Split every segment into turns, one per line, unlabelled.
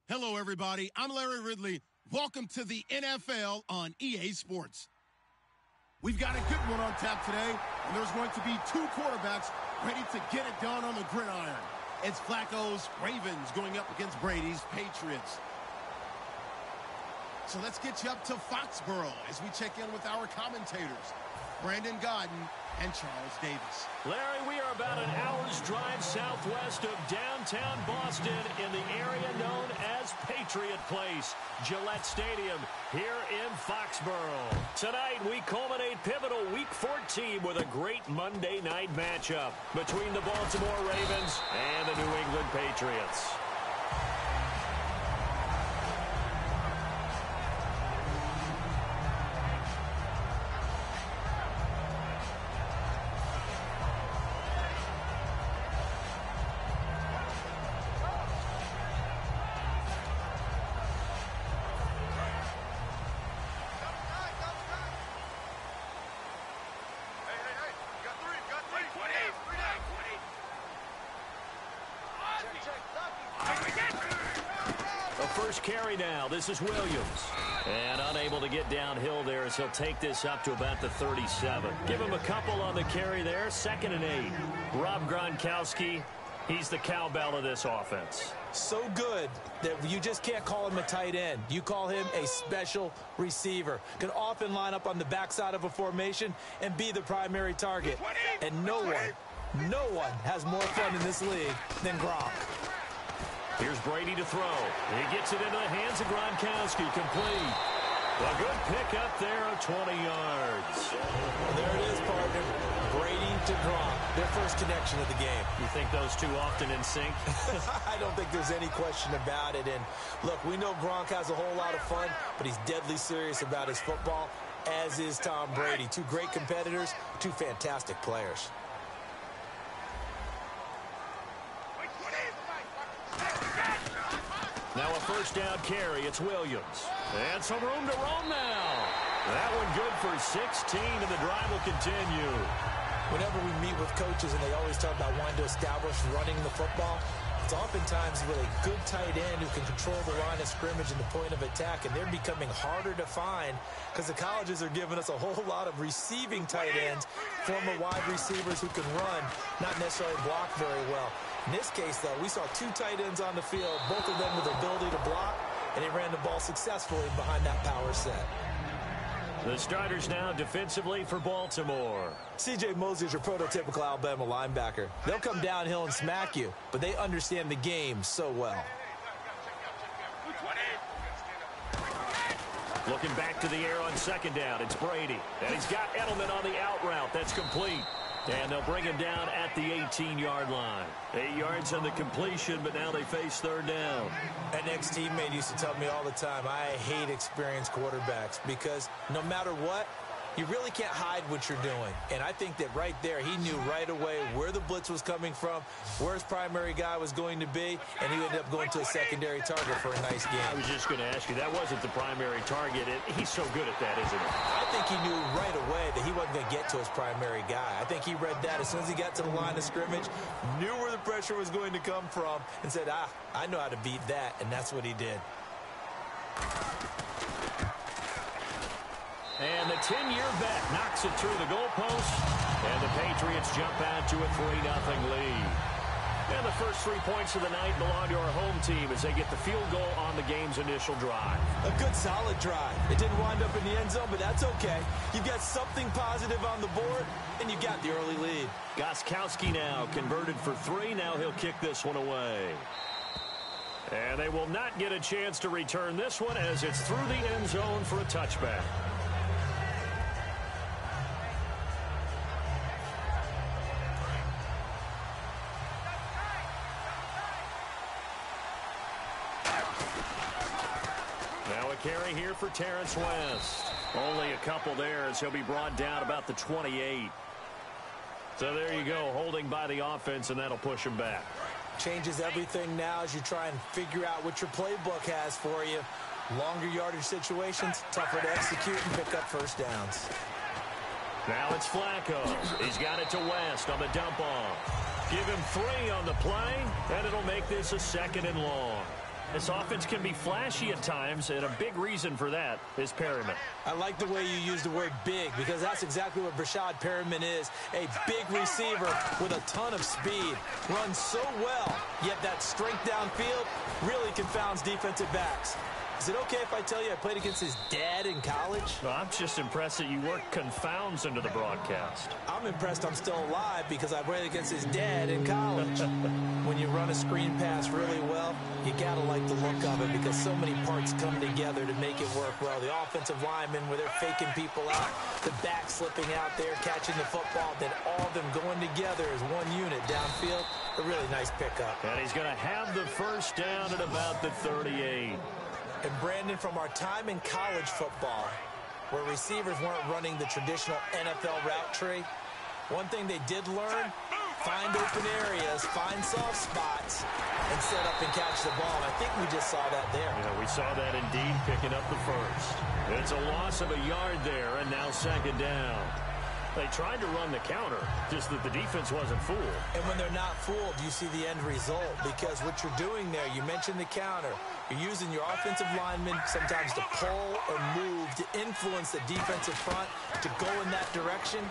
Hello, everybody. I'm Larry Ridley. Welcome to the NFL on EA Sports. We've got a good one on tap today, and there's going to be two quarterbacks ready to get it done on the gridiron. It's Flacco's Ravens going up against Brady's Patriots. So let's get you up to Foxborough as we check in with our commentators, Brandon Godden and Charles Davis.
Larry, we are about an hour's drive southwest of downtown Boston in the area known as Patriot Place, Gillette Stadium, here in Foxborough. Tonight, we culminate pivotal Week 14 with a great Monday night matchup between the Baltimore Ravens and the New England Patriots. First carry now. This is Williams. And unable to get downhill there as he'll take this up to about the 37. Give him a couple on the carry there. 2nd and 8. Rob Gronkowski, he's the cowbell of this offense.
So good that you just can't call him a tight end. You call him a special receiver. Can often line up on the backside of a formation and be the primary target. And no one has more fun in this league than Gronk.
Here's Brady to throw. He gets it into the hands of Gronkowski. Complete. A good pickup there of 20 yards.
Well, there it is, partner. Brady to Gronk. Their first connection of the game.
You think those two often in sync?
I don't think there's any question about it. And, look, we know Gronk has a whole lot of fun, but he's deadly serious about his football, as is Tom Brady. Two great competitors, two fantastic players.
Now a first down carry. It's Williams. And some room to roam now. That one good for 16, and the drive will continue.
Whenever we meet with coaches and they always talk about wanting to establish running the football, it's oftentimes with a good tight end who can control the line of scrimmage and the point of attack, and they're becoming harder to find because the colleges are giving us a whole lot of receiving tight ends, former wide receivers who can run, not necessarily block very well. In this case, though, we saw two tight ends on the field, both of them with the ability to block, and they ran the ball successfully behind that power set.
The starters now defensively for Baltimore.
C.J. Mosley's your prototypical Alabama linebacker. They'll come downhill and smack you, but they understand the game so well.
Looking back to the air on 2nd down, it's Brady. And he's got Edelman on the out route. That's complete. And they'll bring him down at the 18-yard line. 8 yards on the completion, but now they face 3rd down.
An ex-teammate used to tell me all the time, I hate experienced quarterbacks because no matter what, you really can't hide what you're doing. And I think that right there, he knew right away where the blitz was coming from, where his primary guy was going to be, and he ended up going to a secondary target for a nice game.
I was just going to ask you, that wasn't the primary target. He's so good at that, isn't he?
I think he knew right away that he wasn't going to get to his primary guy. I think he read that as soon as he got to the line of scrimmage, knew where the pressure was going to come from, and said, I know how to beat that, and that's what he did.
And the 10-year vet knocks it through the goalpost. And the Patriots jump out to a 3-0 lead. And the first 3 points of the night belong to our home team as they get the field goal on the game's initial drive.
A good, solid drive. It didn't wind up in the end zone, but that's okay. You've got something positive on the board, and you got the early lead.
Gostkowski now converted for 3. Now he'll kick this one away. And they will not get a chance to return this one as it's through the end zone for a touchback. Carry here for Terrence West. Only a couple there as he'll be brought down about the 28. So there you go, holding by the offense, and that'll push him back.
Changes everything now as you try and figure out what your playbook has for you. Longer yardage situations, tougher to execute and pick up first downs.
Now it's Flacco. He's got it to West on the dump off. Give him 3 on the play, and it'll make this a 2nd and long. This offense can be flashy at times, and a big reason for that is Perryman.
I like the way you use the word big, because that's exactly what Brashad Perryman is. A big receiver with a ton of speed. Runs so well, yet that strength downfield really confounds defensive backs. Is it okay if I tell you I played against his dad in college?
Well, I'm just impressed that you worked confounds into the broadcast.
I'm impressed I'm still alive because I played against his dad in college. When you run a screen pass really well, you got to like the look of it because so many parts come together to make it work well. The offensive linemen, where they're faking people out, the back slipping out there, catching the football, then all of them going together as one unit downfield. A really nice pickup.
And he's going to have the first down at about the 38.
And Brandon, from our time in college football, where receivers weren't running the traditional NFL route tree, one thing they did learn, find open areas, find soft spots, and set up and catch the ball. And I think we just saw that there.
Yeah, we saw that indeed, picking up the first. It's a loss of a yard there, and now second down. They tried to run the counter, just that the defense wasn't fooled.
And when they're not fooled, you see the end result, because what you're doing there, you mentioned the counter. You're using your offensive linemen sometimes to pull or move to influence the defensive front to go in that direction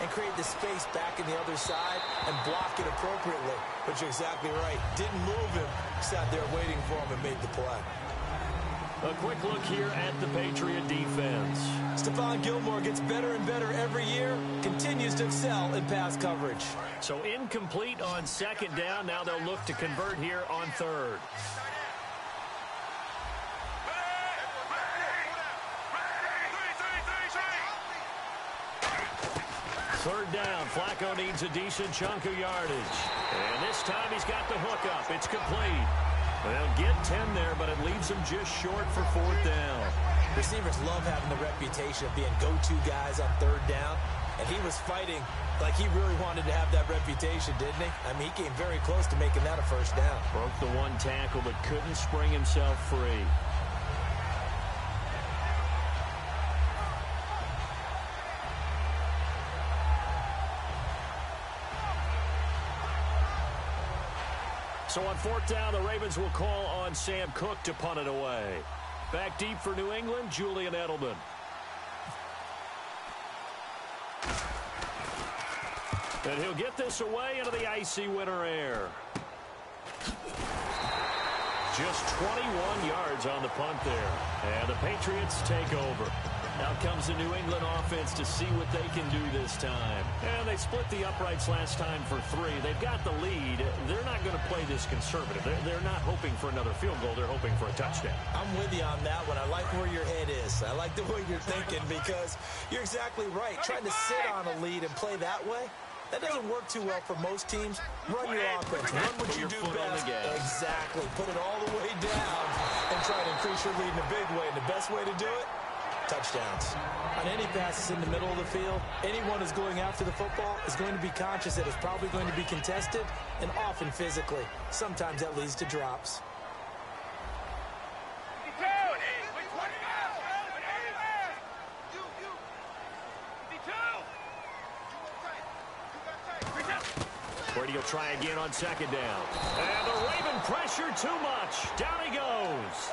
and create the space back in the other side and block it appropriately. But you're exactly right. Didn't move him, sat there waiting for him and made the play.
A quick look here at the Patriot defense.
Stephon Gilmore gets better and better every year, continues to excel in pass coverage.
So incomplete on second down. Now they'll look to convert here on third. Third down. Flacco needs a decent chunk of yardage. And this time he's got the hook up. It's complete. They'll get 10 there, but it leaves them just short for fourth down.
Receivers love having the reputation of being go-to guys on third down, and he was fighting like he really wanted to have that reputation, didn't he? I mean, he came very close to making that a first down.
Broke the one tackle, but couldn't spring himself free. So on fourth down, the Ravens will call on Sam Cook to punt it away. Back deep for New England, Julian Edelman. And he'll get this away into the icy winter air. Just 21 yards on the punt there. And the Patriots take over. Now comes the New England offense to see what they can do this time. And they split the uprights last time for 3. They've got the lead. They're not going to play this conservative. They're not hoping for another field goal. They're hoping for a touchdown.
I'm with you on that one. I like where your head is. I like the way you're thinking, because you're exactly right. Trying to sit on a lead and play that way, that doesn't work too well for most teams. Run your offense. Run what you do best. Exactly. Put it all the way down and try to increase your lead in a big way. And the best way to do it, touchdowns. On any passes in the middle of the field, anyone who's going after the football is going to be conscious that it's probably going to be contested, and often physically. Sometimes that leads to drops.
Brady will try again on second down. And the Raven pressure too much. Down he goes.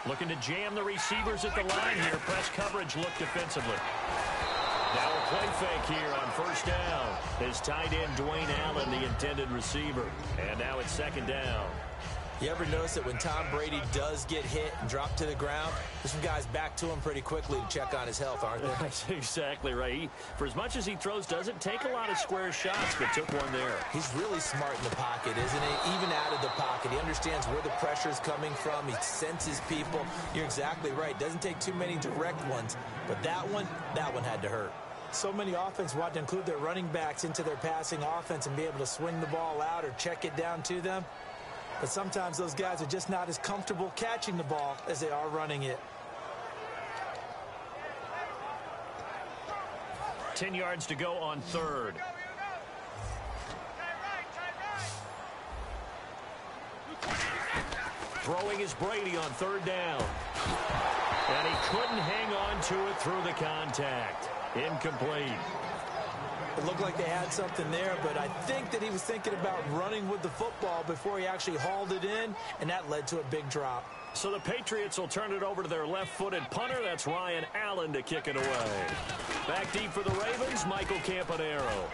Looking to jam the receivers at the line here. Press coverage look defensively. Now a play fake here on first down. His tight end, Dwayne Allen, the intended receiver. And now it's second down.
You ever notice that when Tom Brady does get hit and drop to the ground, there's some guys back to him pretty quickly to check on his health, aren't there?
That's exactly right. For as much as he throws, doesn't take a lot of square shots, but took one there.
He's really smart in the pocket, isn't he? Even out of the pocket. He understands where the pressure's coming from. He senses people. You're exactly right. Doesn't take too many direct ones. But that one had to hurt. So many offense want to include their running backs into their passing offense and be able to swing the ball out or check it down to them. But sometimes those guys are just not as comfortable catching the ball as they are running it.
10 yards to go on third. Throwing is Brady on third down. And he couldn't hang on to it through the contact. Incomplete.
It looked like they had something there, but I think that he was thinking about running with the football before he actually hauled it in, and that led to a big drop.
So the Patriots will turn it over to their left-footed punter. That's Ryan Allen to kick it away. Back deep for the Ravens, Michael Campanaro.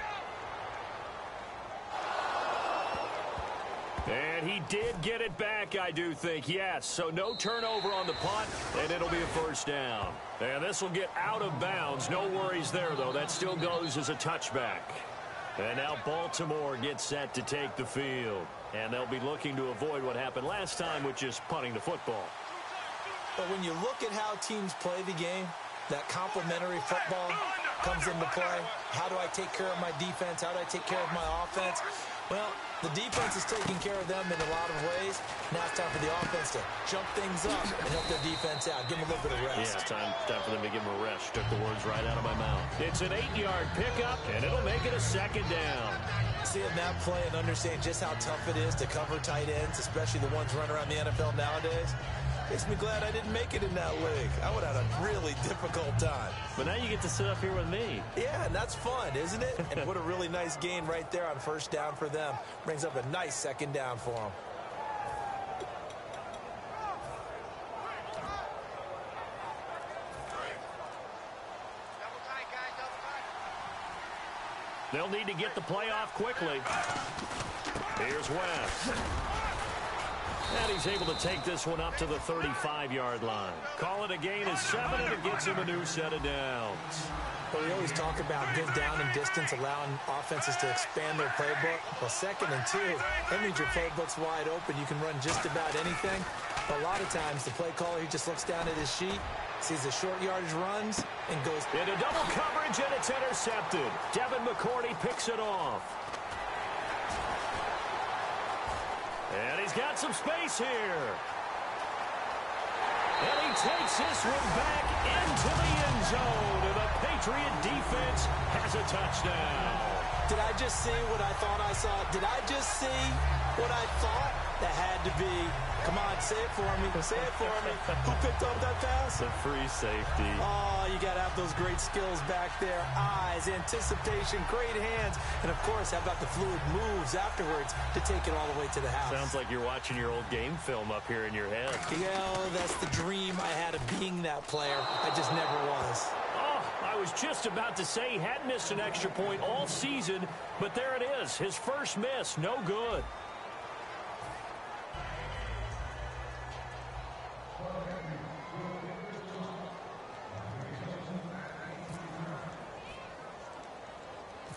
And he did get it back, I do think, yes. So no turnover on the punt, and it'll be a first down. And this will get out of bounds. No worries there, though. That still goes as a touchback. And now Baltimore gets set to take the field. And they'll be looking to avoid what happened last time, which is punting the football.
But when you look at how teams play the game, that complementary football comes into play. How do I take care of my defense? How do I take care of my offense? Well, the defense is taking care of them in a lot of ways. Now it's time for the offense to jump things up and help their defense out. Give them a little bit of rest.
Yeah, time for them to give them a rest. Took the words right out of my mouth. It's an 8-yard pickup, and it'll make it a second down.
Seeing that play and understanding just how tough it is to cover tight ends, especially the ones running around the NFL nowadays, makes me glad I didn't make it in that league. I would have had a really difficult time.
But now you get to sit up here with me.
Yeah, and that's fun, isn't it? And what a really nice gain right there on first down for them. Brings up a nice second down for them.
They'll need to get the play off quickly. Here's West. And he's able to take this one up to the 35-yard line. Call it a gain of 7, and it gets him a new set of downs.
Well, we always talk about good down and distance, allowing offenses to expand their playbook. Well, 2nd and 2, that means your playbook's wide open. You can run just about anything. But a lot of times, the play caller, he just looks down at his sheet, sees the short yardage runs, and goes
into double coverage, and it's intercepted. Devin McCourty picks it off. And he's got some space here. And he takes this one back into the end zone. And the Patriot defense has a touchdown.
Did I just see what I thought I saw? Did I just see what I thought? That had to be. Come on, say it for me. Say it for me. Who picked up that pass?
The free safety.
Oh, you got to have those great skills back there. Eyes, anticipation, great hands. And, of course, how about the fluid moves afterwards to take it all the way to the house?
Sounds like you're watching your old game film up here in your head.
Yeah, that's the dream I had of being that player. I just never was.
Oh, I was just about to say he hadn't missed an extra point all season, but there it is. His first miss, no good.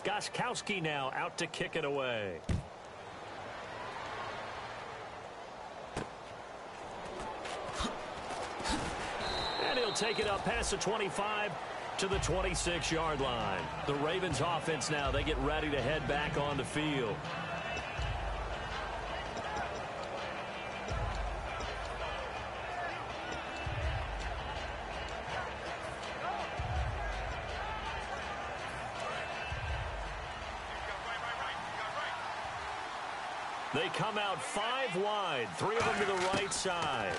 Gostkowski now out to kick it away. And he'll take it up past the 25 to the 26-yard line. The Ravens offense now, they get ready to head back on the field. They come out 5 wide, 3 of them to the right side.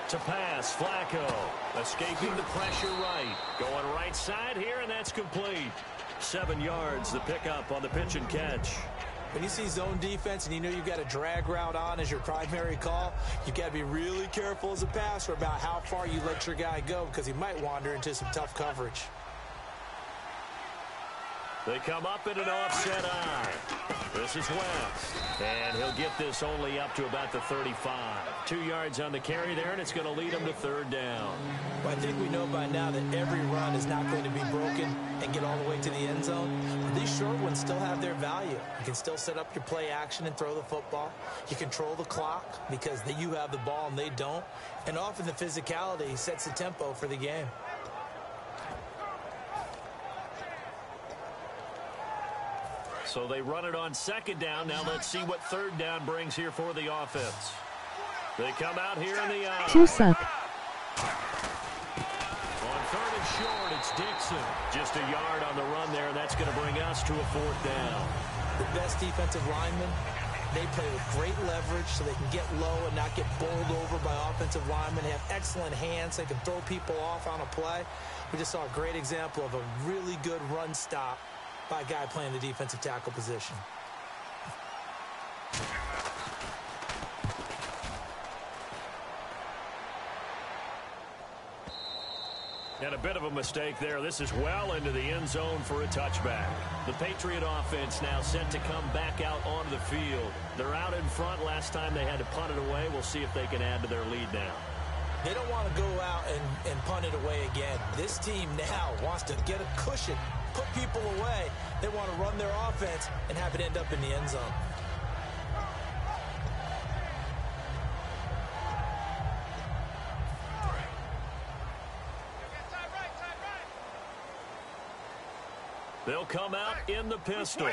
To pass, Flacco, escaping the pressure right. Going right side here, and that's complete. 7 yards, the pickup on the pitch and catch.
When you see zone defense and you know you've got a drag route on as your primary call, you've got to be really careful as a passer about how far you let your guy go because he might wander into some tough coverage.
They come up in an offset eye. This is West. And he'll get this only up to about the 35. 2 yards on the carry there, and it's going to lead him to 3rd down.
Well, I think we know by now that every run is not going to be broken and get all the way to the end zone. But these short ones still have their value. You can still set up your play action and throw the football. You control the clock because you have the ball and they don't. And often the physicality sets the tempo for the game.
So they run it on 2nd down. Now let's see what 3rd down brings here for the offense. They come out here in the eye.
Two suck.
On 3rd and short, it's Dixon. Just a yard on the run there, and that's going to bring us to a 4th down.
The best defensive lineman They play with great leverage so they can get low and not get bowled over by offensive linemen. They have excellent hands. They can throw people off on a play. We just saw a great example of a really good run stop by a guy playing the defensive tackle position.
And a bit of a mistake there. This is well into the end zone for a touchback. The Patriot offense now set to come back out onto the field. They're out in front. Last time they had to punt it away. We'll see if they can add to their lead now.
They don't want to go out and punt it away again. This team now wants to get a cushion, put people away. They want to run their offense and have it end up in the end zone.
They'll come out in the pistol.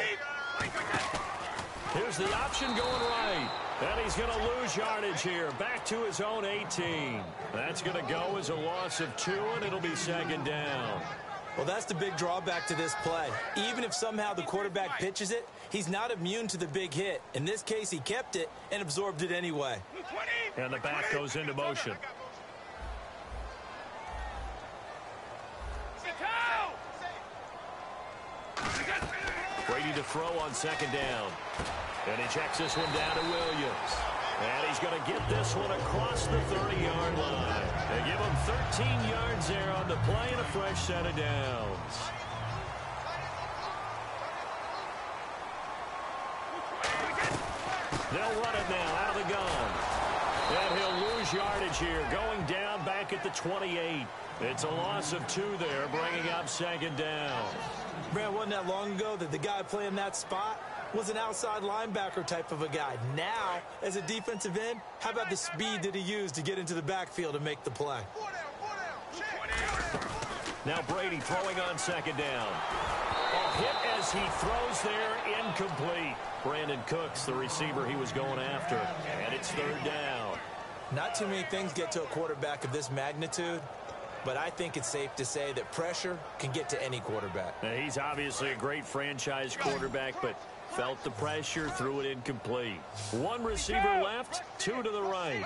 Here's the option going right. And he's going to lose yardage here. Back to his own 18. That's going to go as a loss of 2, and it'll be second down.
Well, that's the big drawback to this play. Even if somehow the quarterback pitches it, he's not immune to the big hit. In this case, he kept it and absorbed it anyway.
And the back goes into motion. Brady to throw on second down. And he checks this one down to Williams. And he's going to get this one across the 30-yard line. They give him 13 yards there on the play and a fresh set of downs. They'll run it now out of the gun. And he'll lose yardage here, going down back at the 28. It's a loss of 2 there, bringing up second down.
Brad, wasn't that long ago that the guy playing that spot was an outside linebacker type of a guy. Now, as a defensive end, how about the speed that he used to get into the backfield and make the play?
Now Brady throwing on second down. A hit as he throws there, incomplete. Brandon Cooks, the receiver he was going after, and it's third down.
Not too many things get to a quarterback of this magnitude, but I think it's safe to say that pressure can get to any quarterback.
Now, he's obviously a great franchise quarterback, but felt the pressure, threw it incomplete. 1 receiver left, 2 to the right.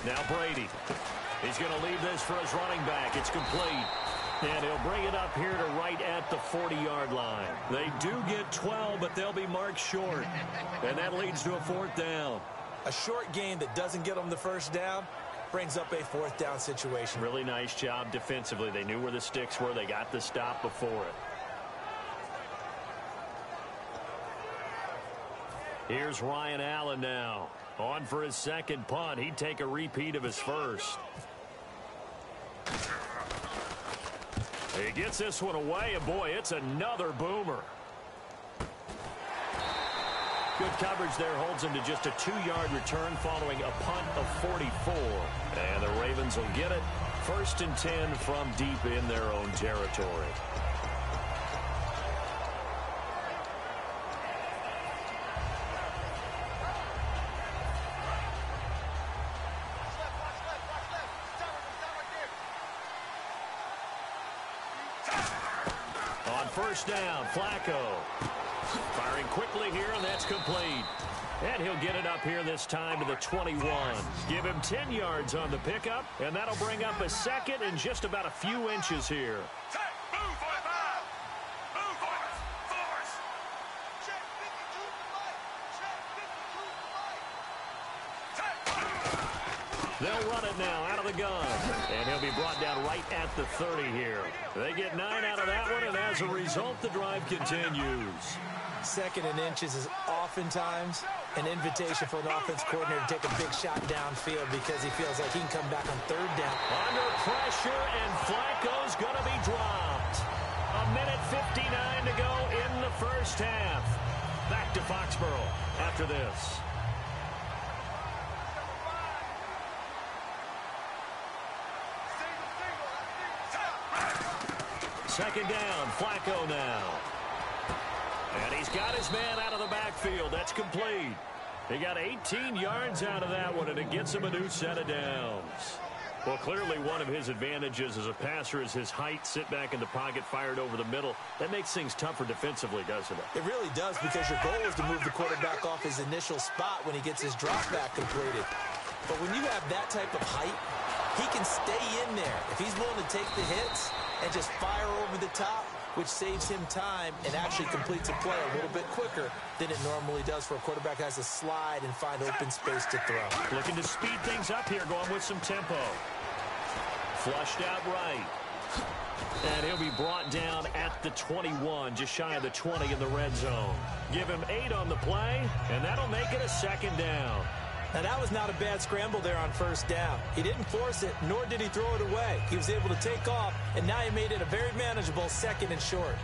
Now Brady. He's going to leave this for his running back. It's complete. And he'll bring it up here to right at the 40-yard line. They do get 12, but they'll be marked short. And that leads to a 4th down.
A short gain that doesn't get them the first down brings up a 4th down situation.
Really nice job defensively. They knew where the sticks were. They got the stop before it. Here's Ryan Allen now. On for his second punt. He'd take a repeat of his first. He gets this one away, and boy, it's another boomer. Good coverage there holds him to just a 2-yard return following a punt of 44. And the Ravens will get it. 1st and 10 from deep in their own territory. On first down, Flacco. Firing quickly here, and that's complete. And he'll get it up here this time to the 21. Give him 10 yards on the pickup, and that'll bring up a second and just about a few inches here. They'll run it now out of the gun. And he'll be brought down right at the 30 here. They get 9 out of that one, and as a result, the drive continues.
2nd and inches is oftentimes an invitation for an offense coordinator to take a big shot downfield because he feels like he can come back on 3rd down.
Under pressure, and Flacco's going to be dropped. 1:59 to go in the first half. Back to Foxborough after this. Second down, Flacco now. And he's got his man out of the backfield. That's complete. He got 18 yards out of that one, and it gets him a new set of downs. Well, clearly one of his advantages as a passer is his height. Sit back in the pocket, fired over the middle. That makes things tougher defensively, doesn't it?
It really does, because your goal is to move the quarterback off his initial spot when he gets his drop back completed. But when you have that type of height, he can stay in there. If he's willing to take the hits and just fire over the top, which saves him time and actually completes a play a little bit quicker than it normally does for a quarterback that has to slide and find open space to throw.
Looking to speed things up here, going with some tempo. Flushed out right. And he'll be brought down at the 21, just shy of the 20 in the red zone. Give him 8 on the play, and that'll make it a second down.
Now, that was not a bad scramble there on first down. He didn't force it, nor did he throw it away. He was able to take off, and now he made it a very manageable second and short.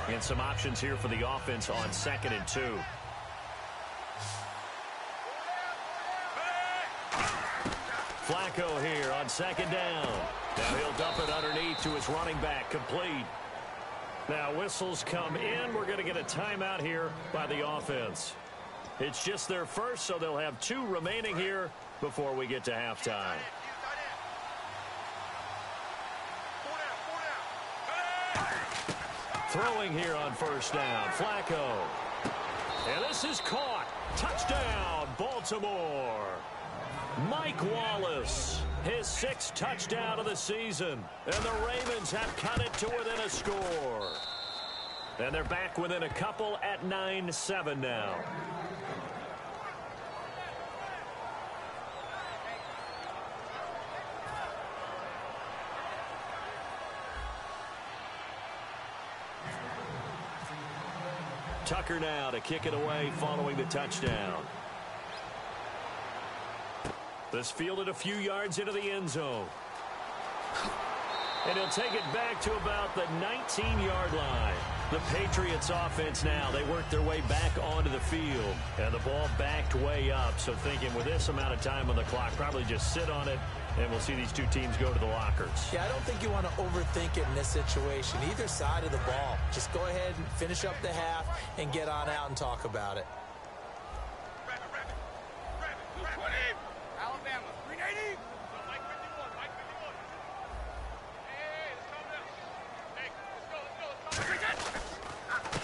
And some options here for the offense on 2nd and 2. Flacco here on 2nd down. Now he'll dump it underneath to his running back, complete. Now whistles come in. We're going to get a timeout here by the offense. It's just their first, so they'll have 2 remaining here before we get to halftime. Throwing here on first down, Flacco. And this is caught. Touchdown, Baltimore. Mike Wallace, his 6th touchdown of the season. And the Ravens have cut it to within a score. And they're back within a couple at 9-7 now. Tucker now to kick it away following the touchdown. This fielded a few yards into the end zone. And he'll take it back to about the 19-yard line. The Patriots offense now, they work their way back onto the field. And the ball backed way up. So thinking with this amount of time on the clock, probably just sit on it, and we'll see these 2 teams go to the lockers.
Yeah, I don't think you want to overthink it in this situation. Either side of the ball. Just go ahead and finish up the half and get on out and talk about it.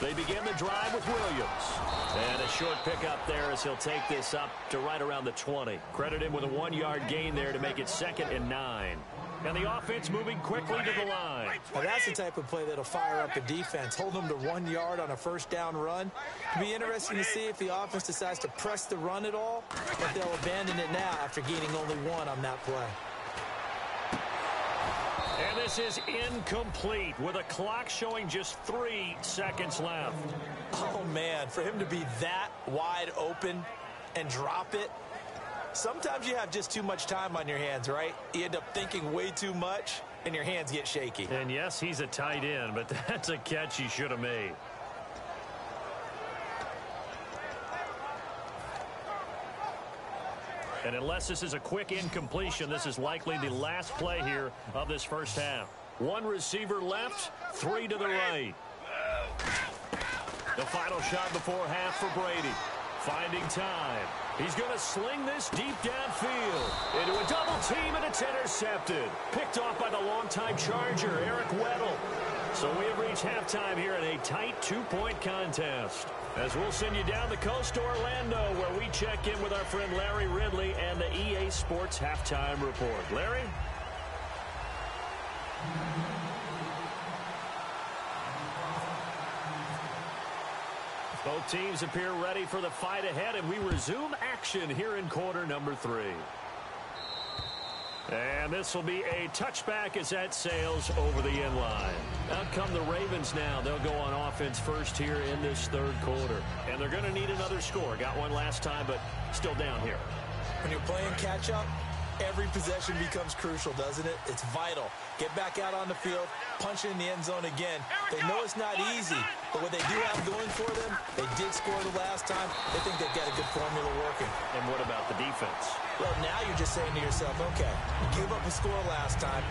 They begin the drive with Williams. And a short pickup there as he'll take this up to right around the 20. Credit him with a 1-yard gain there to make it 2nd and 9. And the offense moving quickly to the line.
Now that's the type of play that'll fire up a defense. Hold them to 1 yard on a first down run. It'll be interesting to see if the offense decides to press the run at all, if they'll abandon it now after gaining only 1 on that play.
And this is incomplete with a clock showing just 3 seconds left.
Oh, man, for him to be that wide open and drop it. Sometimes you have just too much time on your hands, right? You end up thinking way too much, and your hands get shaky.
And, yes, he's a tight end, but that's a catch he should have made. And unless this is a quick incompletion, this is likely the last play here of this first half. 1 receiver left, 3 to the right. The final shot before half for Brady. Finding time. He's going to sling this deep downfield into a double team, and it's intercepted. Picked off by the longtime Charger, Eric Weddle. So we have reached halftime here in a tight 2-point contest. As we'll send you down the coast to Orlando, where we check in with our friend Larry Ridley and the EA Sports Halftime Report. Larry? Both teams appear ready for the fight ahead, and we resume action here in quarter number 3. And this will be a touchback as that sails over the end line. Out come the Ravens now. They'll go on offense first here in this 3rd quarter. And they're going to need another score. Got one last time, but still down here.
When you're playing catch-up, every possession becomes crucial, doesn't it? It's vital. Get back out on the field, punch it in the end zone again. They know it's not easy, but what they do have going for them, they did score the last time. They think they've got a good formula working.
And what about the defense?
Well, now you're just saying to yourself, okay, you gave up a score last time.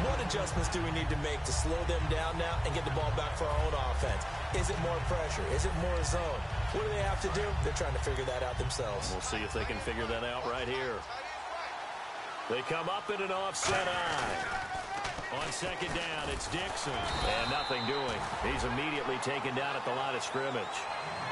What adjustments do we need to make to slow them down now and get the ball back for our own offense? Is it more pressure? Is it more zone? What do they have to do? They're trying to figure that out themselves.
We'll see if they can figure that out right here. They come up in an offset eye. On second down, it's Dixon. And nothing doing. He's immediately taken down at the line of scrimmage.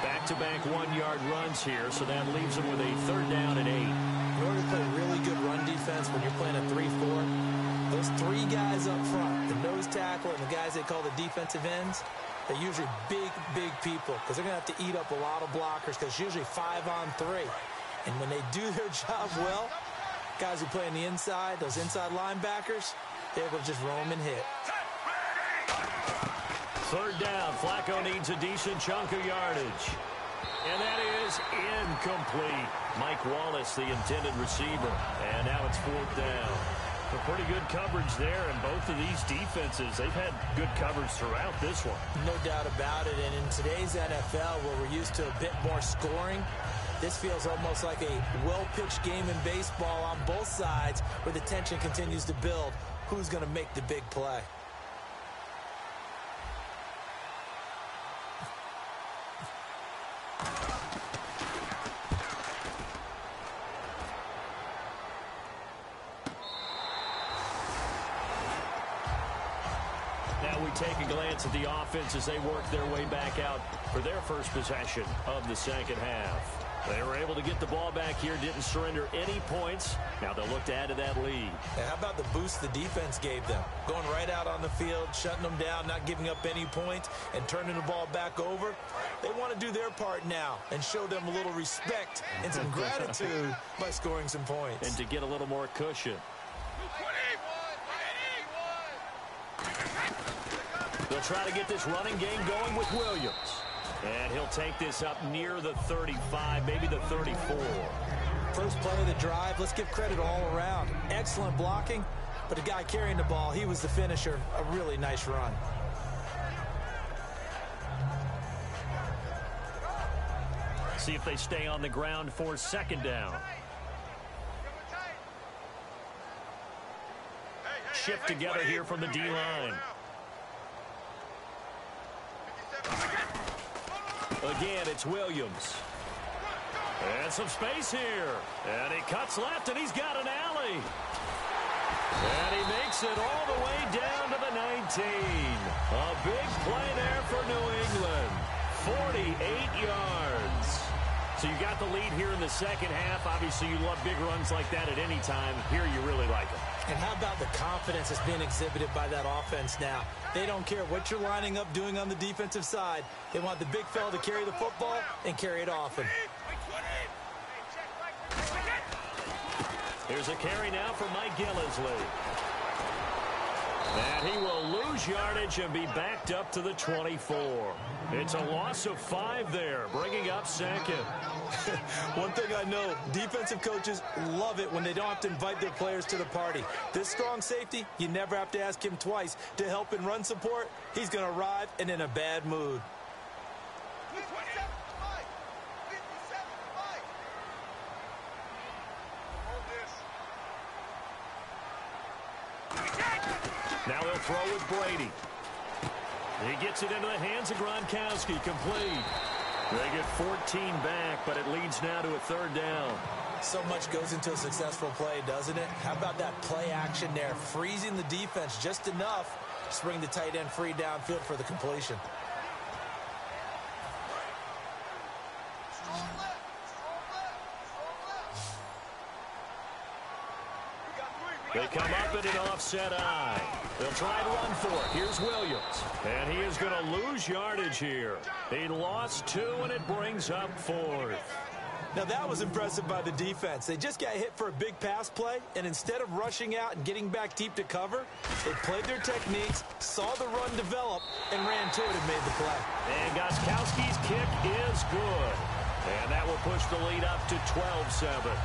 Back-to-back one-yard runs here, so that leaves them with a third down and 8.
In order to play really good run defense when you're playing a 3-4, those three guys up front, the nose tackle and the guys they call the defensive ends, they're usually big, big people because they're going to have to eat up a lot of blockers because it's usually 5-on-3. And when they do their job well, guys who play on the inside, those inside linebackers, they're able to just roam and hit.
Third down. Flacco needs a decent chunk of yardage. And that is incomplete. Mike Wallace, the intended receiver. And now it's fourth down. A pretty good coverage there, and both of these defenses, they've had good coverage throughout this one.
No doubt about it. And in today's NFL, where we're used to a bit more scoring, this feels almost like a well-pitched game in baseball on both sides where the tension continues to build. Who's going to make the big play?
Now we take a glance at the offense as they work their way back out for their first possession of the second half. They were able to get the ball back here, didn't surrender any points. Now they'll look to add to that lead.
And how about the boost the defense gave them? Going right out on the field, shutting them down, not giving up any points, and turning the ball back over. They want to do their part now and show them a little respect and some gratitude by scoring some points.
And to get a little more cushion. They'll try to get this running game going with Williams. And he'll take this up near the 35, maybe the 34.
First play of the drive, let's give credit all around. Excellent blocking, but the guy carrying the ball, he was the finisher. A really nice run.
See if they stay on the ground for second down. Shift together here from the D-line. Again, it's Williams. And some space here. And he cuts left, and he's got an alley. And he makes it all the way down to the 19. A big play there for New England. 48 yards. So you got the lead here in the second half. Obviously, you love big runs like that at any time. Here, you really like it.
And how about the confidence that's being exhibited by that offense now? They don't care what you're lining up doing on the defensive side. They want the big fella to carry the football and carry it often.
Here's a carry now for Mike Gillisley. And he will lose yardage and be backed up to the 24. It's a loss of 5 there, bringing up second.
One thing I know, defensive coaches love it when they don't have to invite their players to the party. This strong safety, you never have to ask him twice to help in run support. He's going to arrive and in a bad mood.
Now he'll throw with Brady. He gets it into the hands of Gronkowski, complete. They get 14 back, but it leads now to a third down.
So much goes into a successful play, doesn't it? How about that play action there, freezing the defense just enough to bring the tight end free downfield for the completion.
They come up in an offset eye. They'll try and run for it. Here's Williams. And he is going to lose yardage here. He lost 2, and it brings up 4th.
Now, that was impressive by the defense. They just got hit for a big pass play, and instead of rushing out and getting back deep to cover, they played their techniques, saw the run develop, and ran to it and made the play.
And Gostkowski's kick is good. And that will push the lead up to 12-7.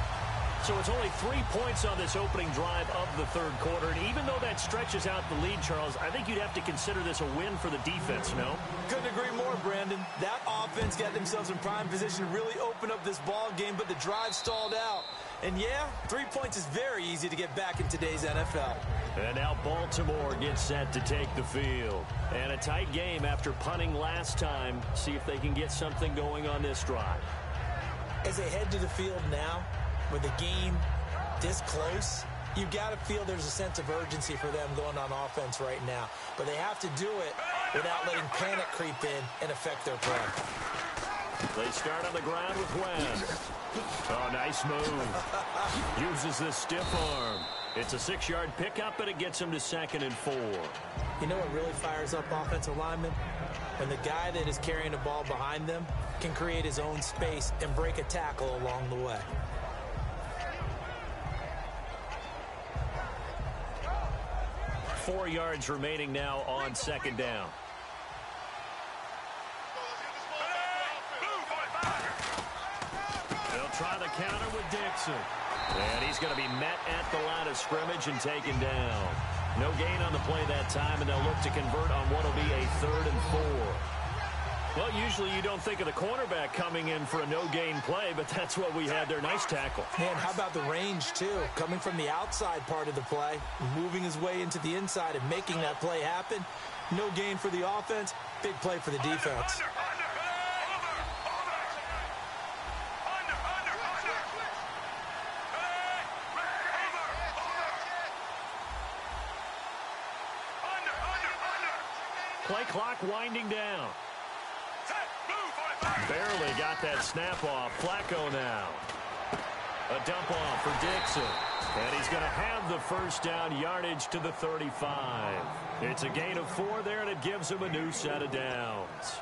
So it's only 3 points on this opening drive of the third quarter. And even though that stretches out the lead, Charles, I think you'd have to consider this a win for the defense, no?
Couldn't agree more, Brandon. That offense got themselves in prime position to really open up this ball game, but the drive stalled out. And yeah, 3 points is very easy to get back in today's NFL.
And now Baltimore gets set to take the field. And a tight game after punting last time. See if they can get something going on this drive.
As they head to the field now, with the game this close, you've got to feel there's a sense of urgency for them going on offense right now. But they have to do it without letting panic creep in and affect their play.
They start on the ground with Wentz. Oh, nice move. Uses the stiff arm. It's a 6-yard pickup, but it gets him to 2nd and 4.
You know what really fires up offensive linemen? When the guy that is carrying the ball behind them can create his own space and break a tackle along the way.
Four yards remaining now on 2nd down. They'll try the counter with Dixon. And he's going to be met at the line of scrimmage and taken down. No gain on the play that time, and they'll look to convert on what will be a 3rd and 4. Well, usually you don't think of the cornerback coming in for a no-gain play, but that's what we had there. Nice tackle.
Man, how about the range, too? Coming from the outside part of the play, moving his way into the inside and making that play happen. No gain for the offense, big play for the defense.
Play clock winding down. Barely got that snap off. Flacco now. A dump off for Dixon. And he's going to have the first down, yardage to the 35. It's a gain of 4 there, and it gives him a new set of downs.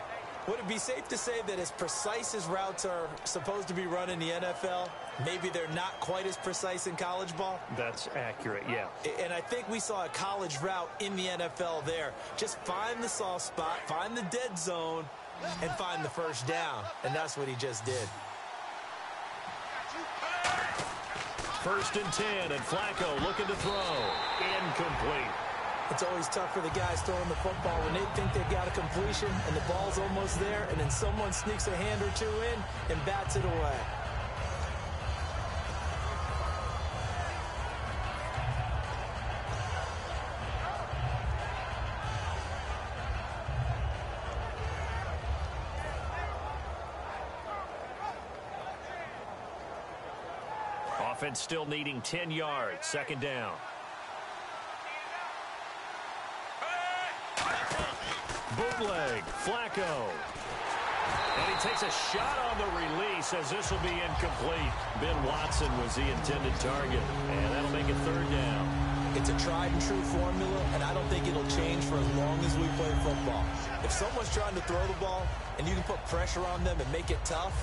Would it be safe to say that as precise as routes are supposed to be run in the NFL, maybe they're not quite as precise in college ball?
That's accurate, yeah.
And I think we saw a college route in the NFL there. Just find the soft spot, find the dead zone, and find the first down. And that's what he just did.
1st and 10, and Flacco looking to throw. Incomplete.
It's always tough for the guys throwing the football when they think they've got a completion and the ball's almost there, and then someone sneaks a hand or two in and bats it away.
Offense still needing 10 yards. 2nd down. Bootleg, Flacco. And he takes a shot on the release as this will be incomplete. Ben Watson was the intended target, and that'll make it 3rd down.
It's a tried-and-true formula, and I don't think it'll change for as long as we play football. If someone's trying to throw the ball and you can put pressure on them and make it tough,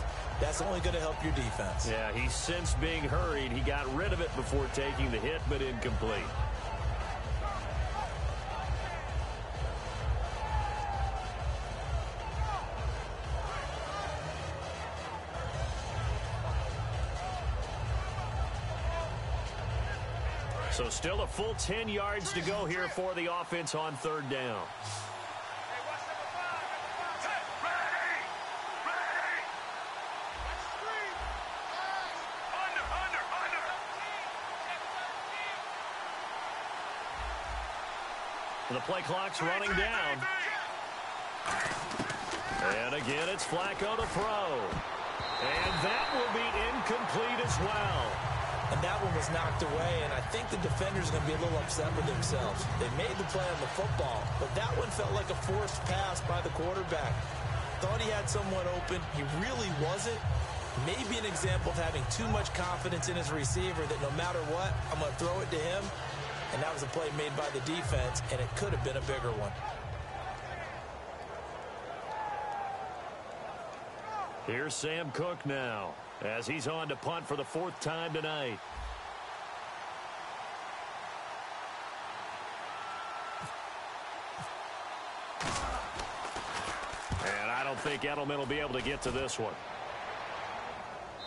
that's only going to help your defense.
Yeah, he's since being hurried. He got rid of it before taking the hit, but incomplete. So still a full 10 yards to go here for the offense on 3rd down. The play clock's running down. And again, it's Flacco to throw. And that will be incomplete as well.
And that one was knocked away, and I think the defenders are going to be a little upset with themselves. They made the play on the football, but that one felt like a forced pass by the quarterback. Thought he had someone open. He really wasn't. Maybe an example of having too much confidence in his receiver that no matter what, I'm going to throw it to him. And that was a play made by the defense, and it could have been a bigger one.
Here's Sam Cook now, as he's on to punt for the 4th time tonight. And I don't think Edelman will be able to get to this one.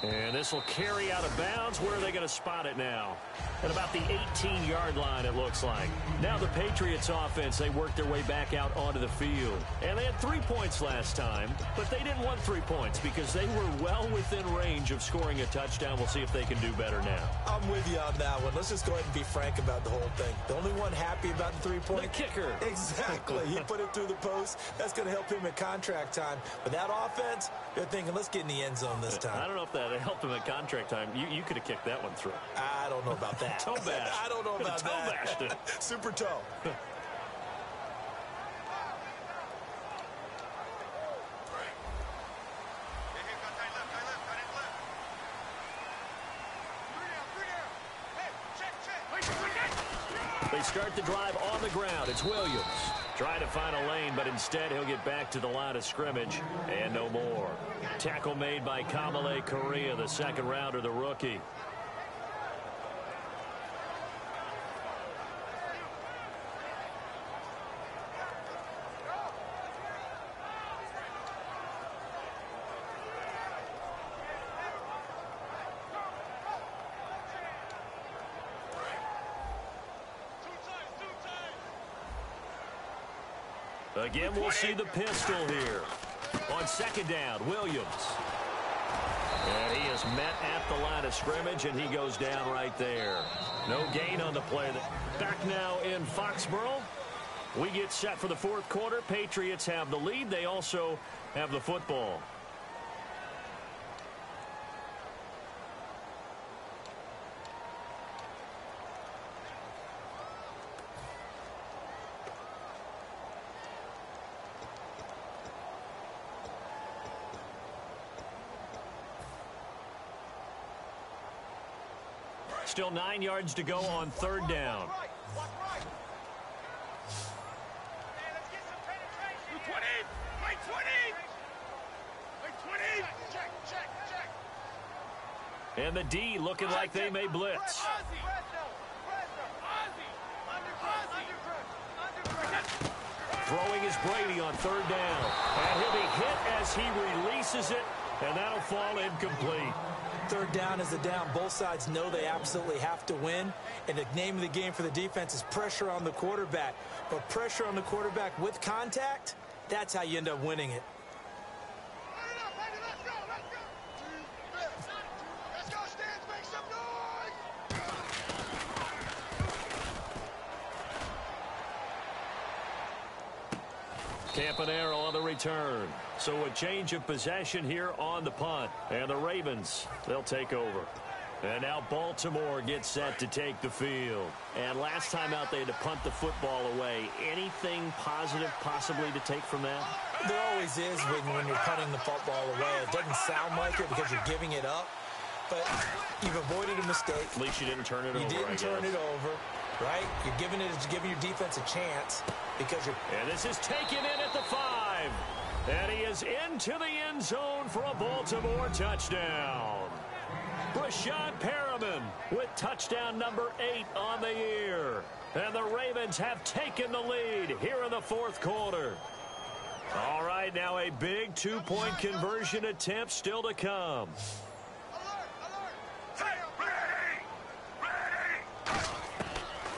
And this will carry out of bounds. Where are they going to spot it now? At about the 18-yard line, it looks like. Now the Patriots offense, they worked their way back out onto the field. And they had 3 points last time, but they didn't want 3 points because they were well within range of scoring a touchdown. We'll see if they can do better now.
I'm with you on that one. Let's just go ahead and be frank about the whole thing. The only one happy about the 3-point?
The kicker.
Exactly. He put it through the post. That's going to help him in contract time. But that offense, they're thinking, let's get in the end zone this time.
I don't know if that helped him at contract time. You could have kicked that one through.
I don't know about that.
Toe bash.
I don't know about
toe
that.
Bashed it.
Super toe.
They start the drive on the ground. It's Williams. Trying to find a lane, but instead he'll get back to the line of scrimmage and no more. Tackle made by Kamale Correa, the second rounder, the rookie. Again, we'll see the pistol here. On second down, Williams. And he is met at the line of scrimmage, and he goes down right there. No gain on the play. Back now in Foxborough. We get set for the fourth quarter. Patriots have the lead. They also have the football. Still 9 yards to go on third down. And the D looking like they may blitz. Throwing is Brady on third down. And he'll be hit as he releases it, and that'll fall incomplete.
Third down is a down. Both sides know they absolutely have to win. And the name of the game for the defense is pressure on the quarterback. But pressure on the quarterback with contact, that's how you end up winning it.
Campanaro on the return. So a change of possession here on the punt. And the Ravens, they'll take over. And now Baltimore gets set to take the field. And last time out, they had to punt the football away. Anything positive possibly to take from that?
There always is when you're punting the football away. It doesn't sound like it because you're giving it up. But you've avoided a mistake.
At least you didn't turn it over,
You didn't turn it over, right? You're giving your defense a chance because you're...
And this is taken in at the 5. And he is into the end zone for a Baltimore touchdown. Brashad Perriman with touchdown number 8 on the year. And the Ravens have taken the lead here in the fourth quarter. All right, now a big 2-point conversion attempt still to come.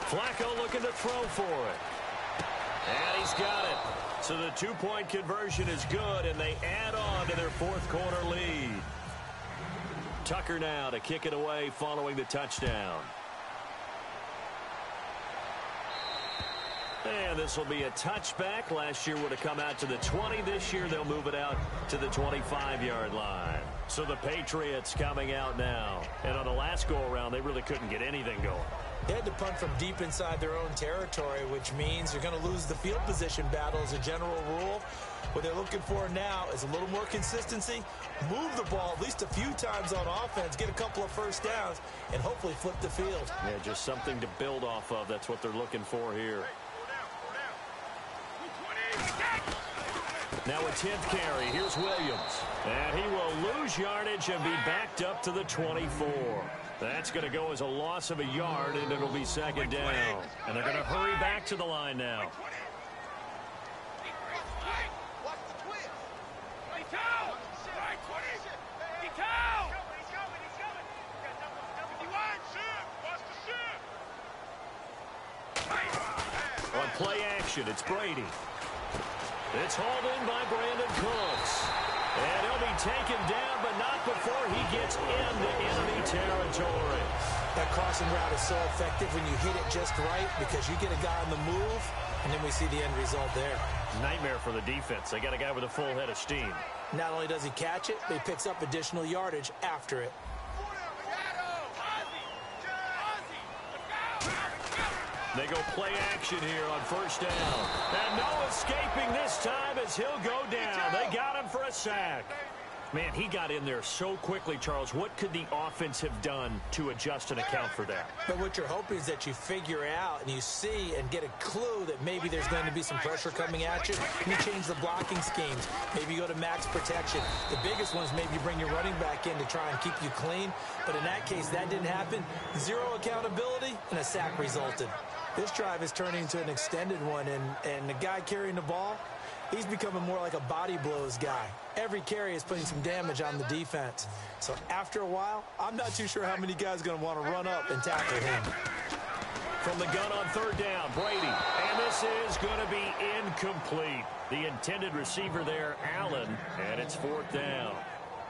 Flacco looking to throw for it. And he's got it. So the 2-point conversion is good, and they add on to their fourth quarter lead. Tucker now to kick it away following the touchdown. And this will be a touchback. Last year would have come out to the 20. This year they'll move it out to the 25-yard line. So the Patriots coming out now. And on the last go-around, they really couldn't get anything going.
They had to punt from deep inside their own territory, which means you're going to lose the field position battle as a general rule. What they're looking for now is a little more consistency, move the ball at least a few times on offense, get a couple of first downs, and hopefully flip the field.
Yeah, just something to build off of. That's what they're looking for here. Now a 10th carry. Here's Williams. And he will lose yardage and be backed up to the 24. That's going to go as a loss of a yard, and it'll be second down. And they're going to hurry back to the line now. On play action, it's Brady. It's hauled in by Brandon Cooks. And he'll be taken down, but not before he gets into enemy territory.
That crossing route is so effective when you hit it just right because you get a guy on the move, and then we see the end result there.
Nightmare for the defense. They got a guy with a full head of steam.
Not only does he catch it, but he picks up additional yardage after it.
They go play action here on first down. And no escaping this time as he'll go down. They got him for a sack. Man, he got in there so quickly, Charles. What could the offense have done to adjust and account for that?
But what you're hoping is that you figure out and you see and get a clue that maybe there's going to be some pressure coming at you. And you change the blocking schemes. Maybe you go to max protection. The biggest one is maybe you bring your running back in to try and keep you clean. But in that case, that didn't happen. Zero accountability, and a sack resulted. This drive is turning into an extended one, and the guy carrying the ball, he's becoming more like a body blows guy. Every carry is putting some damage on the defense. So after a while, I'm not too sure how many guys are going to want to run up and tackle him.
From the gun on third down, Brady. And this is going to be incomplete. The intended receiver there, Allen, and it's fourth down.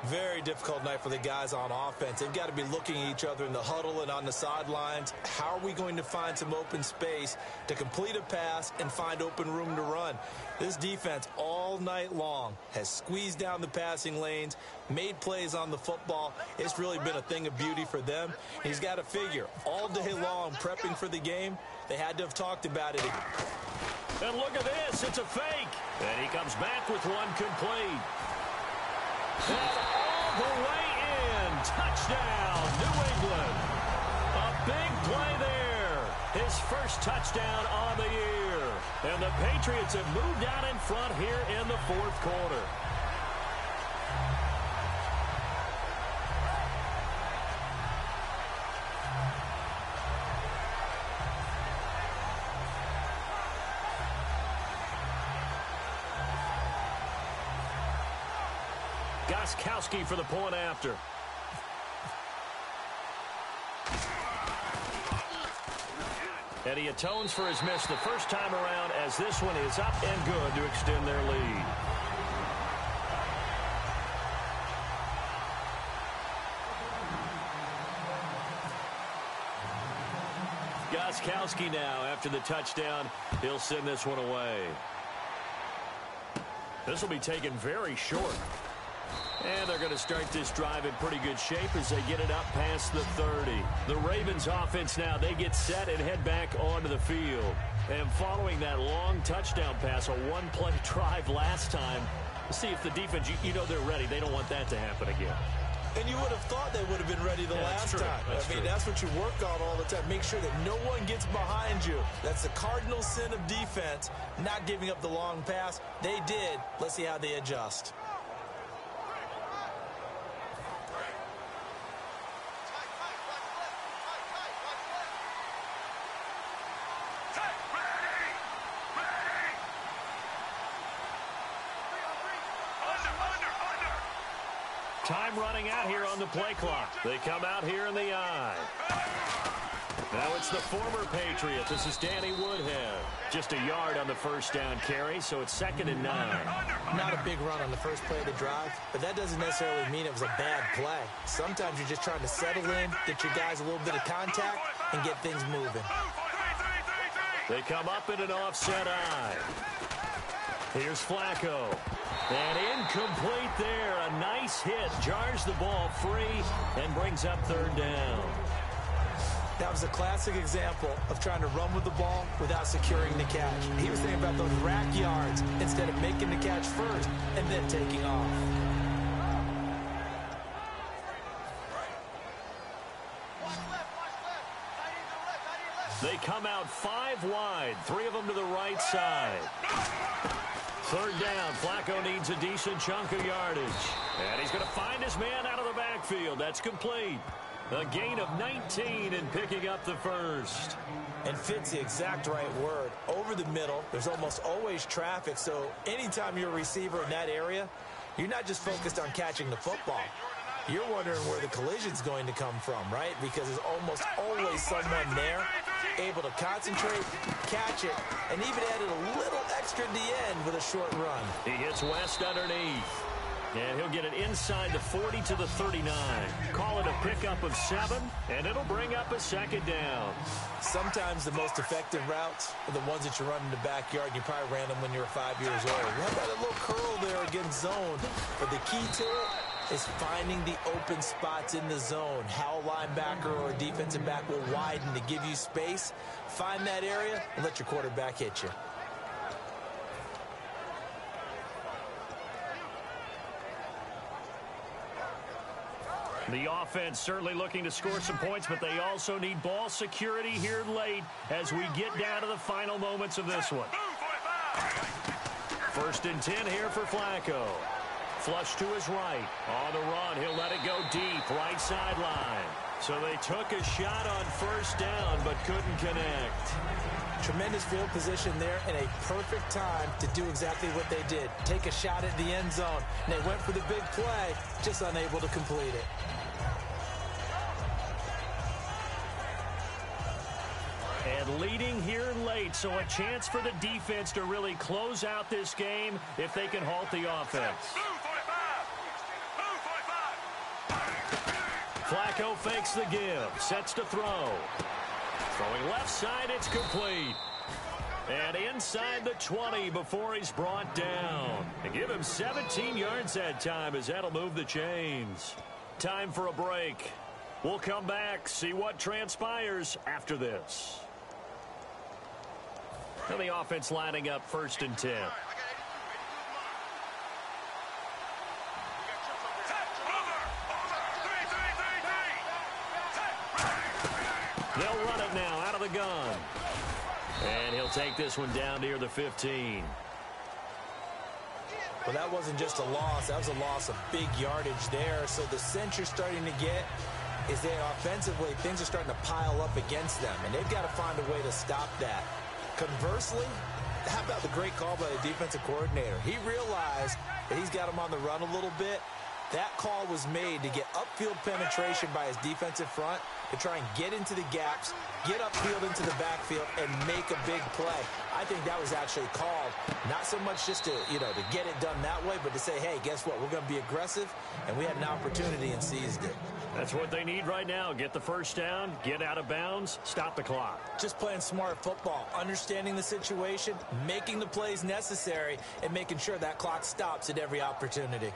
Very difficult night for the guys on offense. They've got to be looking at each other in the huddle and on the sidelines. How are we going to find some open space to complete a pass and find open room to run? This defense all night long has squeezed down the passing lanes, made plays on the football. It's really been a thing of beauty for them. He's got to figure all day long prepping for the game, they had to have talked about it.
And look at this. It's a fake. And he comes back with one complete. And all the way in. Touchdown, New England. A big play there. His first touchdown on the year. And the Patriots have moved out in front here in the fourth quarter. Goskowski for the point after. And he atones for his miss the first time around as this one is up and good to extend their lead. Goskowski now after the touchdown. He'll send this one away. This will be taken very short. And they're going to start this drive in pretty good shape as they get it up past the 30. The Ravens offense now, they get set and head back onto the field. And following that long touchdown pass, a one-play drive last time, see if the defense, you know they're ready. They don't want that to happen again.
And you would have thought they would have been ready the last time. I mean, that's what you work on all the time. Make sure that no one gets behind you. That's the cardinal sin of defense, not giving up the long pass. They did. Let's see how they adjust.
Time running out here on the play clock. They come out here in the I. Now it's the former Patriot. This is Danny Woodhead. Just a yard on the first down carry, so it's 2nd and 9.
Not a big run on the first play of the drive, but that doesn't necessarily mean it was a bad play. Sometimes you're just trying to settle in, get your guys a little bit of contact, and get things moving.
They come up in an offset I. Here's Flacco. And incomplete there. A nice hit. Jars the ball free and brings up 3rd down.
That was a classic example of trying to run with the ball without securing the catch. He was thinking about those rack yards instead of making the catch first and then taking off.
They come out 5 wide. 3 of them to the right side. 3rd down. Flacco needs a decent chunk of yardage. And he's going to find his man out of the backfield. That's complete. A gain of 19 and picking up the first.
And fits the exact right word. Over the middle, there's almost always traffic. So anytime you're a receiver in that area, you're not just focused on catching the football. You're wondering where the collision's going to come from, right? Because there's almost always someone there able to concentrate, catch it, and even added a little extra at the end with a short run.
He hits West underneath. And he'll get it inside the 40 to the 39. Call it a pickup of 7, and it'll bring up a second down.
Sometimes the most effective routes are the ones that you run in the backyard, and you probably ran them when you were 5 years old. Run that little curl there against zone. But the key to it is finding the open spots in the zone. How a linebacker or a defensive back will widen to give you space. Find that area and let your quarterback hit you.
The offense certainly looking to score some points, but they also need ball security here late as we get down to the final moments of this one. 1st and 10 here for Flacco. Flush to his right. On the run, he'll let it go deep, right sideline. So they took a shot on 1st down, but couldn't connect.
Tremendous field position there and a perfect time to do exactly what they did. Take a shot at the end zone. And they went for the big play, just unable to complete it.
And leading here late, so a chance for the defense to really close out this game if they can halt the offense. Flacco fakes the give, sets to throw. Throwing left side, it's complete. And inside the 20 before he's brought down. And give him 17 yards that time as that'll move the chains. Time for a break. We'll come back, see what transpires after this. And the offense lining up 1st and 10. They'll run it now out of the gun. And he'll take this one down near the 15.
Well, that wasn't just a loss. That was a loss of big yardage there. So the sense you're starting to get is that offensively things are starting to pile up against them, and they've got to find a way to stop that. Conversely, how about the great call by the defensive coordinator? He realized that he's got him on the run a little bit. That call was made to get upfield penetration by his defensive front to try and get into the gaps, get upfield into the backfield, and make a big play. I think that was actually called, not so much just to, to get it done that way, but to say, hey, guess what? We're going to be aggressive, and we had an opportunity and seized it.
That's what they need right now. Get the 1st down, get out of bounds, stop the clock.
Just playing smart football, understanding the situation, making the plays necessary, and making sure that clock stops at every opportunity.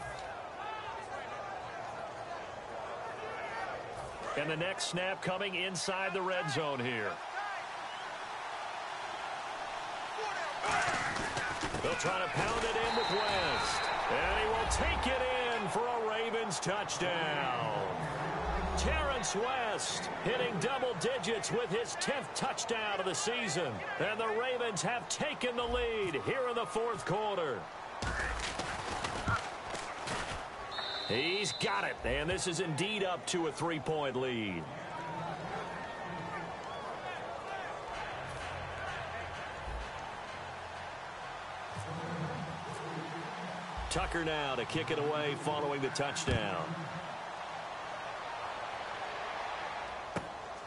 And the next snap coming inside the red zone here. They'll try to pound it in with West. And he will take it in for a Ravens touchdown. Terrence West hitting double digits with his 10th touchdown of the season. And the Ravens have taken the lead here in the 4th quarter. He's got it, and this is indeed up to a 3-point lead. Tucker now to kick it away following the touchdown.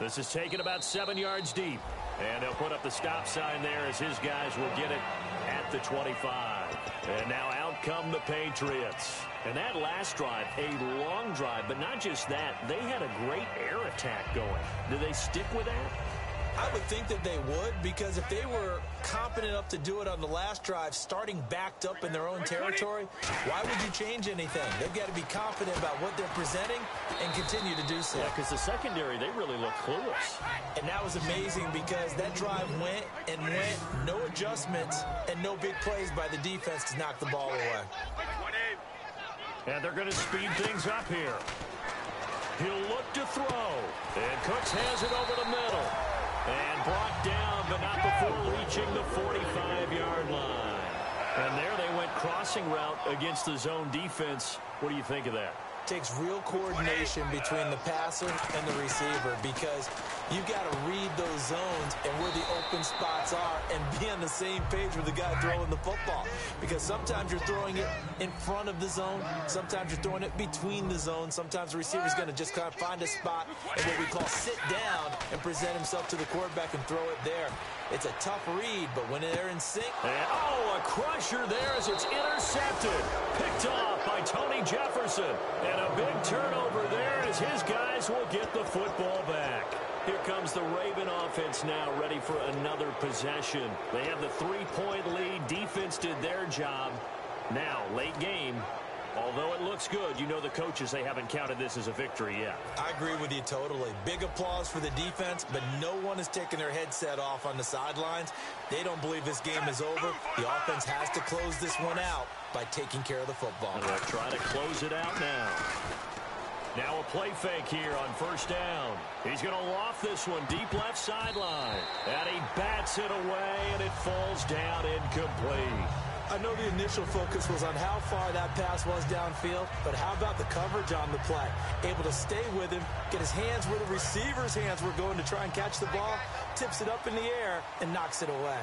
This is taken about 7 yards deep, and they'll put up the stop sign there as his guys will get it at the 25. And now out come the Patriots. And that last drive, a long drive, but not just that. They had a great air attack going. Do they stick with that?
I would think that they would, because if they were competent enough to do it on the last drive, starting backed up in their own territory, why would you change anything? They've got to be confident about what they're presenting and continue to do so.
Yeah, because the secondary, they really look clueless.
And that was amazing because that drive went and went, no adjustments, and no big plays by the defense to knock the ball away.
And they're going to speed things up here. He'll look to throw. And Cooks has it over the middle. And brought down, but not before reaching the 45-yard line. And there they went crossing route against the zone defense. What do you think of that?
Takes real coordination between the passer and the receiver, because You've got to read those zones and where the open spots are and be on the same page with the guy throwing the football. Because sometimes you're throwing it in front of the zone. Sometimes you're throwing it between the zones. Sometimes the receiver's going to just kind of find a spot and what we call sit down and present himself to the quarterback and throw it there. It's a tough read, but when they're in sync.
And, a crusher there as it's intercepted. Picked off by Tony Jefferson. And a big turnover there as his guys will get the football back. Here comes the Raven offense now, ready for another possession. They have the 3-point lead. Defense did their job. Now, late game. Although it looks good, you know the coaches, they haven't counted this as a victory yet.
I agree with you totally. Big applause for the defense, but no one is taking their headset off on the sidelines. They don't believe this game is over. The offense has to close this one out by taking care of the football.
And they'll try to close it out now. Now a play fake here on first down. He's going to loft this one deep left sideline. And he bats it away, and it falls down incomplete.
I know the initial focus was on how far that pass was downfield, but how about the coverage on the play? Able to stay with him, get his hands where the receiver's hands were going to try and catch the ball, tips it up in the air, and knocks it away.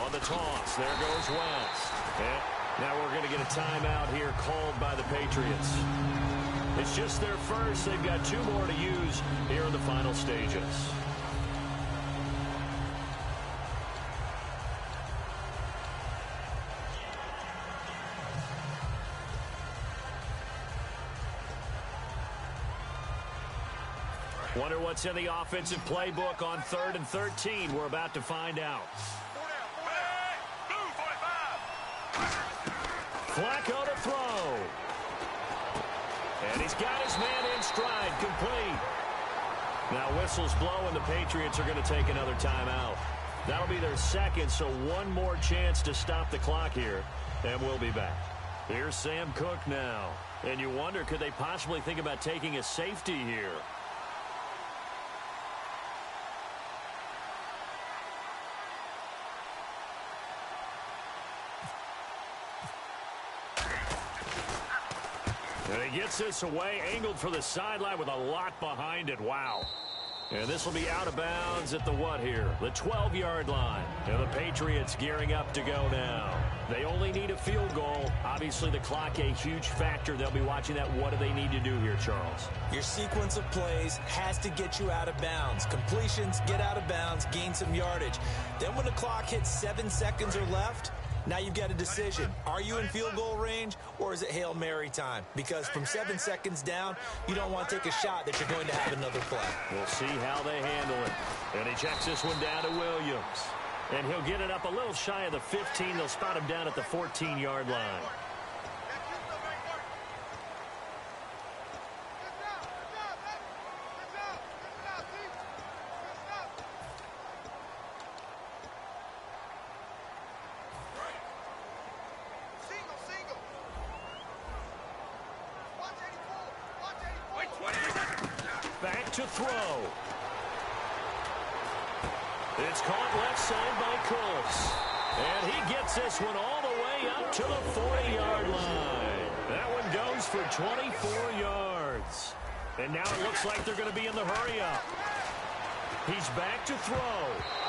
On the toss, there goes West. And now we're going to get a timeout here called by the Patriots. It's just their first. They've got 2 more to use here in the final stages. Wonder what's in the offensive playbook on 3rd and 13. We're about to find out. Flacco to throw. And he's got his man in stride, complete. Now whistles blow, and the Patriots are going to take another timeout. That'll be their second, so one more chance to stop the clock here, and we'll be back. Here's Sam Cook now. And you wonder, could they possibly think about taking a safety here? And he gets this away, angled for the sideline with a lot behind it. Wow. And this will be out of bounds at the what here? The 12-yard line. And the Patriots gearing up to go now. They only need a field goal. Obviously, the clock a huge factor. They'll be watching that. What do they need to do here, Charles?
Your sequence of plays has to get you out of bounds. Completions, get out of bounds, gain some yardage. Then when the clock hits 7 seconds or left, now you've got a decision. Are you in field goal range, or is it Hail Mary time? Because from 7 seconds down, you don't want to take a shot that you're going to have another play.
We'll see how they handle it. And he checks this one down to Williams. And he'll get it up a little shy of the 15. They'll spot him down at the 14-yard line. Back to throw. It's caught left side by Cooks. And he gets this one all the way up to the 40-yard line. That one goes for 24 yards. And now it looks like they're going to be in the hurry-up. He's back to throw.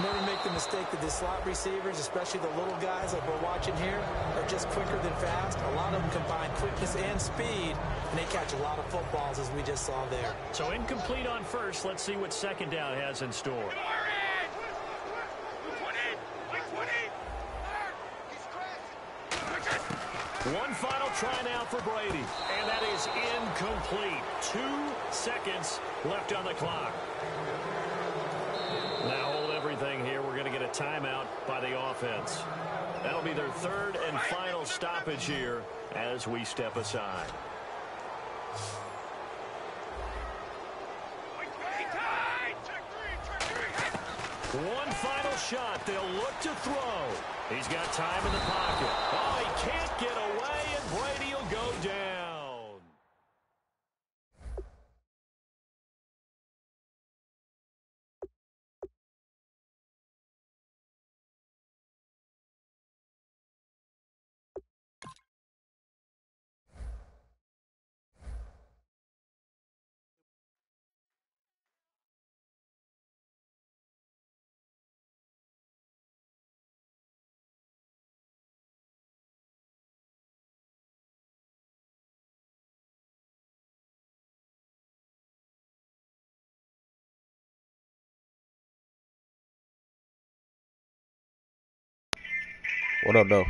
Never make the mistake that the slot receivers, especially the little guys like we're watching here, are just quicker than fast. A lot of them combine quickness and speed, and they catch a lot of footballs, as we just saw there.
So incomplete on first. Let's see what second down has in store. One final try now for Brady, and that is incomplete. 2 seconds left on the clock. Now hold everything here. We're going to get a timeout by the offense. That'll be their 3rd and final stoppage here as we step aside. One final shot. They'll look to throw. He's got time in the pocket. Oh, he can't get away, and Brady will go down.
What up, though?